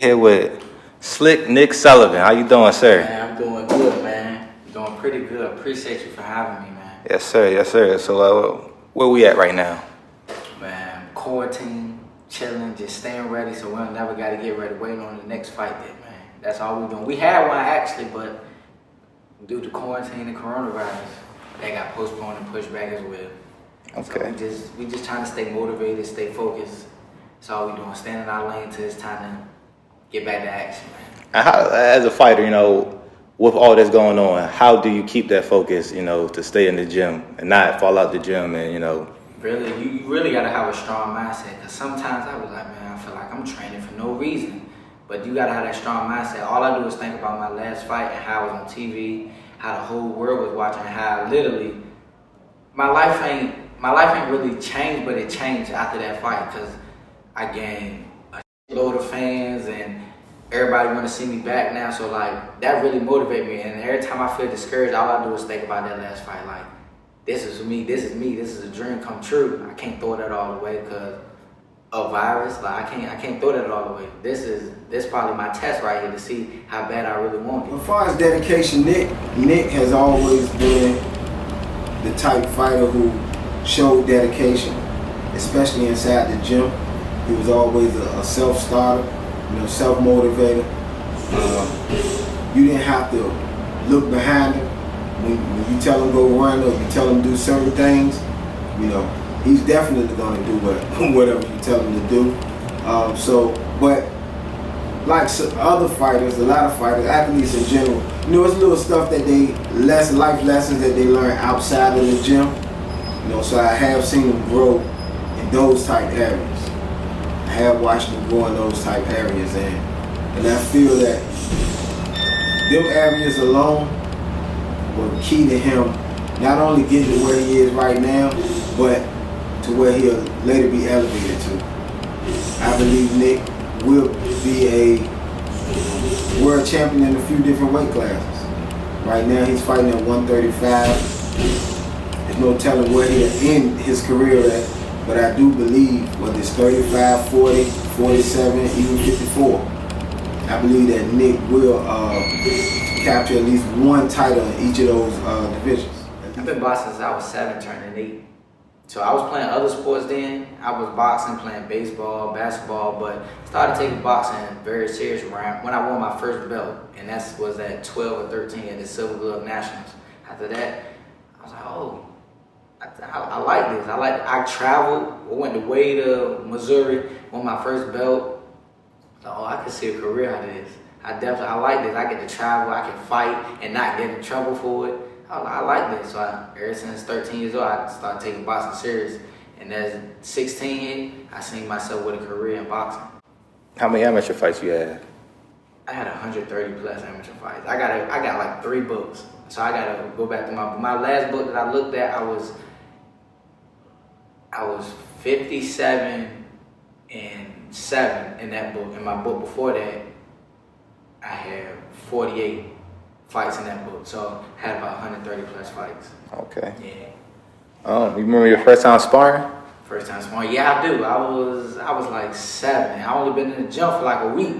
here with Slick Nick Sullivan. How you doing, sir? Man, I'm doing good, man. Doing pretty good. Appreciate you for having me, man. Yes, sir. Yes, sir. So, where we at right now? Man, quarantine, chilling, just staying ready, so we don't never got to get ready, waiting on the next fight day, man. That's all we're doing. We had one actually, but due to quarantine and coronavirus, they got postponed and pushed back as well. Okay. So we just trying to stay motivated, stay focused. That's all we doing. Staying in our lane till it's time to get back to action, man. And how, as a fighter, with all that's going on, how do you keep that focus, to stay in the gym and not fall out the gym and, Really, you really got to have a strong mindset, because sometimes I was like, man, I feel like I'm training for no reason. But you got to have that strong mindset. All I do is think about my last fight and how I was on TV, how the whole world was watching, how literally my life ain't really changed, but it changed after that fight, because I gained a load of fans and everybody want to see me back now. So like that really motivated me. And every time I feel discouraged, all I do is think about that last fight. Like, this is me, this is a dream come true. I can't throw that all away because of virus. Like I can't throw that all away. This is probably my test right here to see how bad I really want it. As far as dedication, Nick has always been the type fighter who showed dedication, especially inside the gym. He was always a self-starter, self-motivator. You didn't have to look behind him. When you tell him go run or you tell him do certain things, he's definitely going to do whatever you tell him to do. But like other fighters, a lot of fighters, athletes in general, it's little stuff that life lessons that they learn outside of the gym. So I have seen them grow in those type areas. I have watched them grow in those type areas, and I feel that them areas alone were key to him not only getting to where he is right now, but to where he'll later be elevated to. I believe Nick will be a world champion in a few different weight classes. Right now he's fighting at 135. There's no telling where he'll end his career at, but I do believe whether it's 35, 40, 47, even 54, I believe that Nick will capture at least one title in each of those divisions. I've been boxing since I was 7, turning 8. So I was playing other sports then. I was boxing, playing baseball, basketball, but started taking boxing very serious when I won my first belt, and that was at 12 or 13 at the Silver Glove Nationals. After that, I was like, oh, I like this. I traveled. I went away to Missouri, won my first belt. So, I could see a career out of this. I like this. I get to travel. I can fight and not get in trouble for it. I like this. So ever since 13 years old, I started taking boxing serious. And as 16 hit, I seen myself with a career in boxing. How many amateur fights you had? I had 130 plus amateur fights. I got like 3 books. So I gotta go back to my last book that I looked at. I was 57 and 7 in that book. In my book before that, I had 48 fights in that book. So I had about 130 plus fights. Okay. Yeah. You remember your first time sparring? First time sparring? Yeah, I do. I was like 7. I only been in the gym for like a week.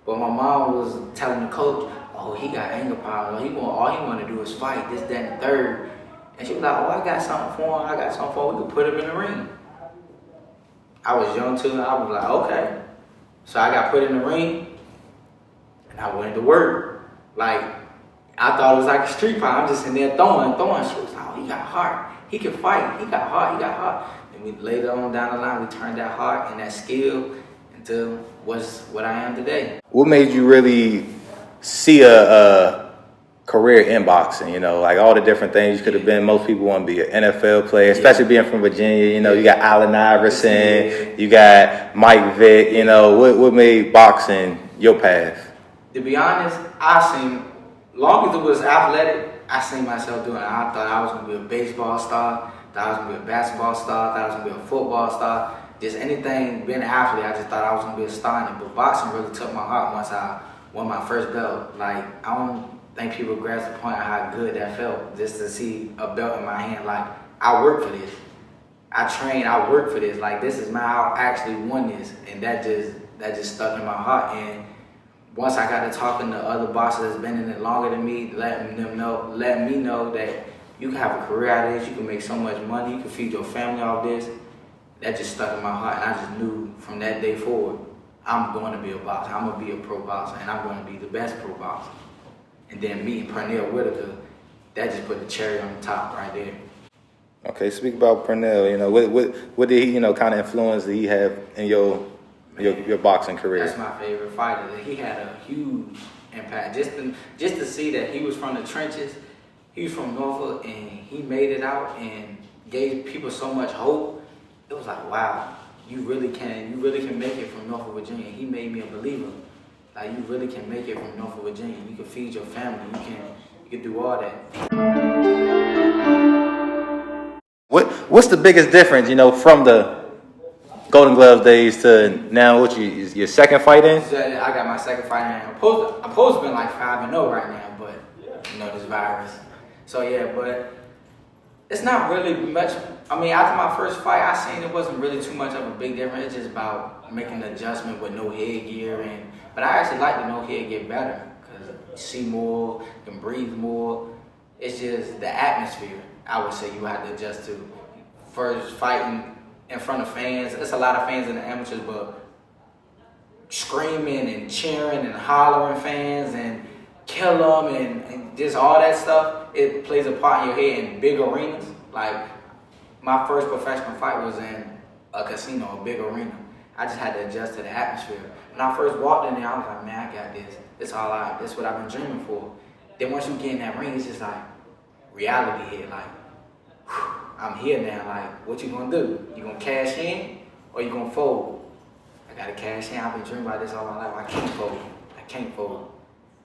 But my mom was telling the coach, oh, he got anger problems. All he want to do is fight, this, that, and the third. And she was like, oh, I got something for him. We could put him in the ring. I was young too, and I was like, okay. So I got put in the ring, and I went to work. Like, I thought it was like a street fight. I'm just in there throwing. She was like, oh, he got heart. He can fight. He got heart. And we later on down the line, we turned that heart and that skill into what I am today. What made you really see a career in boxing? Like all the different things you could have been. Most people want to be an NFL player, especially being from Virginia. You got Allen Iverson, you got Mike Vick. What made boxing your path? To be honest, long as it was athletic, I seen myself doing it. I thought I was going to be a baseball star, thought I was going to be a basketball star, thought I was going to be a football star. Just anything, being an athlete, I just thought I was going to be a star in it. But boxing really took my heart once I won my first belt. Like, I don't think people grasp the point of how good that felt, just to see a belt in my hand. Like, I worked for this. I trained, I worked for this. Like, this is how I actually won this. And that just stuck in my heart. And once I got to talking to other bosses that's been in it longer than me, letting me know that you can have a career out of this, you can make so much money, you can feed your family off this, that just stuck in my heart. And I just knew from that day forward, I'm going to be a boxer. I'm going to be a pro boxer, and I'm going to be the best pro boxer. And then meeting Purnell, that just put the cherry on the top right there. Okay, speak about Purnell. You know, what did he, kind of influence did he have in your boxing career? That's my favorite fighter. He had a huge impact. Just to see that he was from the trenches, he was from Norfolk, and he made it out and gave people so much hope. It was like, wow, you really can make it from Norfolk, Virginia. He made me a believer. Like, you really can make it from Norfolk, Virginia. You can feed your family. You can do all that. What's the biggest difference, from the Golden Gloves days to now? Is your second fight in? I got my second fight in. I'm supposed to be like 5-0 right now, but this virus. So yeah, but it's not really much. I mean, after my first fight, I seen it wasn't really too much of a big difference. It's just about making the adjustment with no headgear, but I actually like the no headgear better because you see more, you can breathe more. It's just the atmosphere, I would say, you have to adjust to. First fighting in front of fans, it's a lot of fans in the amateurs, but screaming and cheering and hollering fans and kill them and just all that stuff, it plays a part in your head in big arenas. Like, my first professional fight was in a casino, a big arena. I just had to adjust to the atmosphere. When I first walked in there, I was like, man, I got this. This what I've been dreaming for. Then once you get in that ring, it's just like reality hit. Like, whew, I'm here now. Like, what you gonna do? You gonna cash in or you gonna fold? I gotta cash in. I've been dreaming about this all my life. I can't fold.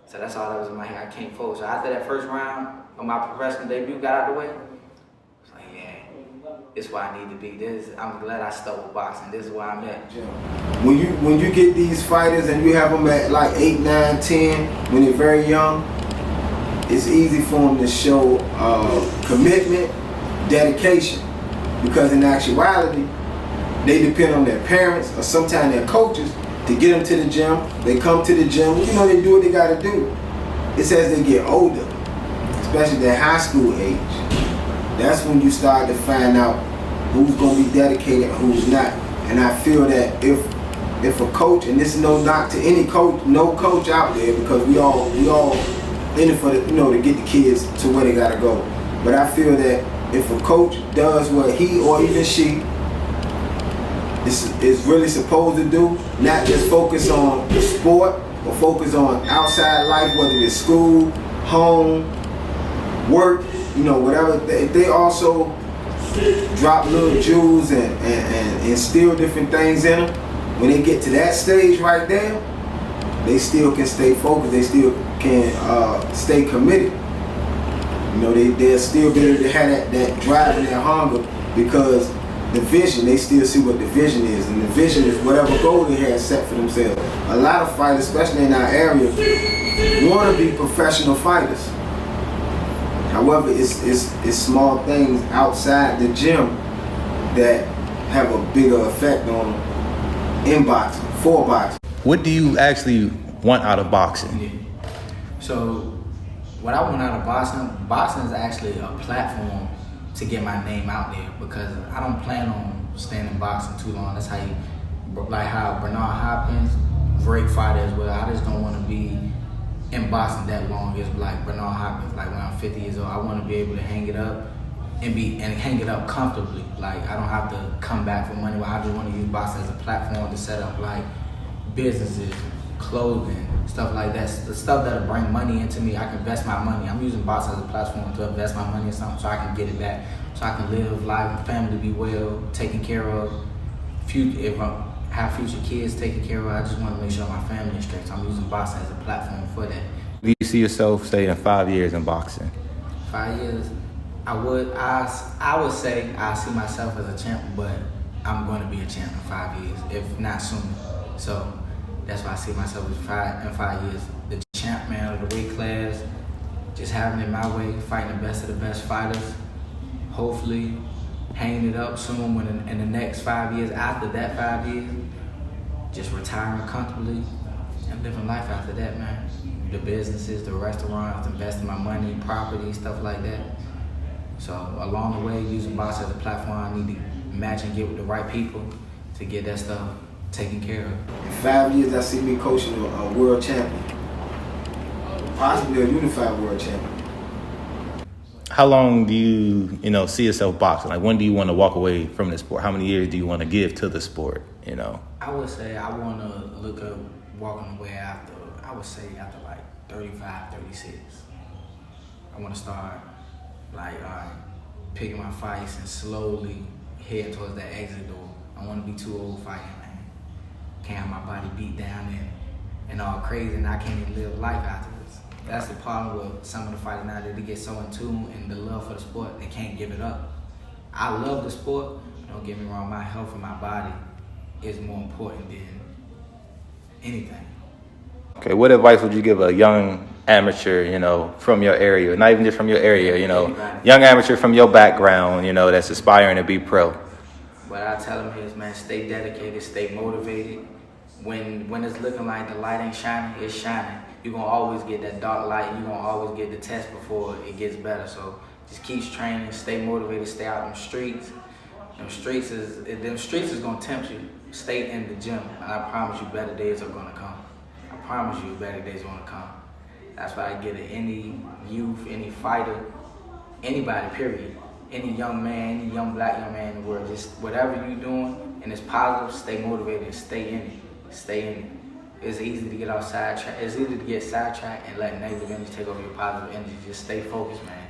So that's all that was in my head. I can't fold. So after that first round of my professional debut got out of the way, I was like, yeah, this is where I need to be. I'm glad I stuck with boxing. This is where I'm at. When you get these fighters and you have them at like 8, 9, 10, when they're very young, it's easy for them to show commitment, dedication, because in actuality, they depend on their parents or sometimes their coaches to get them to the gym. They come to the gym, they do what they gotta do. It's as they get older, especially their high school age, that's when you start to find out who's gonna be dedicated and who's not. And I feel that if a coach, and this is no knock to any coach, no coach out there, because we all in it for to get the kids to where they gotta go. But I feel that if a coach does what he or even she is really supposed to do, not just focus on the sport, but focus on outside life, whether it's school, home, work, whatever. They also drop little jewels and instill different things in them. When they get to that stage right there, they still can stay focused. They still can stay committed. They'll still be able to have that drive and that hunger, because the vision, they still see what the vision is, and the vision is whatever goal they have set for themselves. A lot of fighters, especially in our area, want to be professional fighters. However, it's small things outside the gym that have a bigger effect on them in boxing, for boxing. What do you actually want out of boxing? Yeah. So, what I want out of boxing is actually a platform to get my name out there, because I don't plan on staying in boxing too long. That's how Purnell Hopkins, great fighter as well. I just don't want to be in boxing that long. It's like Purnell Hopkins, like when I'm 50 years old, I want to be able to hang it up and hang it up comfortably. Like, I don't have to come back for money. I just want to use boxing as a platform to set up like businesses, clothing, stuff like that. The stuff that'll bring money into me, I can invest my money. I'm using boxing as a platform to invest my money in something so I can get it back, so I can live life, family be well, taken care of. If I have future kids taken care of, I just want to make sure my family is straight. So I'm using boxing as a platform for that. Do you see yourself staying 5 years in boxing? 5 years, I would say I see myself as a champ, but I'm going to be a champ in 5 years, if not sooner. So that's why I see myself as in 5 years. The champ, man, of the weight class, just having it my way, fighting the best of the best fighters. Hopefully, hanging it up soon in the next 5 years. After that 5 years, just retiring comfortably, And living life after that, man. The businesses, the restaurants, investing my money, property, stuff like that. So along the way, using boxing as a platform, I need to match and get with the right people to get that stuff taken care of. In 5 years, I see me coaching a world champion, possibly a unified world champion. How long do you see yourself boxing? Like, when do you want to walk away from the sport? How many years do you want to give to the sport, I would say I want to look up walking away after like 35, 36. I want to start picking my fights and slowly head towards that exit door. I want to be too old fighting, man. Can't have my body beat down and all crazy, and I can't even live life afterwards. That's the problem with some of the fighters now, that they get so in tune and the love for the sport, they can't give it up. I love the sport, don't get me wrong, my health and my body is more important than anything. Okay, what advice would you give a young amateur, from your area, not even just from your area, young amateur from your background, that's aspiring to be pro? What I tell them is, man, stay dedicated, stay motivated. When it's looking like the light ain't shining, it's shining. You're going to always get that dark light. You're going to always get the test before it gets better. So just keep training, stay motivated, stay out in the streets. Them streets is going to tempt you. Stay in the gym, and I promise you better days are going to come. I promise you better days are going to come. That's why I get it. Any youth, any fighter, anybody, period. Any young man, any young black young man in the world, just whatever you're doing and it's positive, stay motivated, stay in it, stay in it. It's easy to get sidetracked and let negative energy take over your positive energy. Just stay focused, man.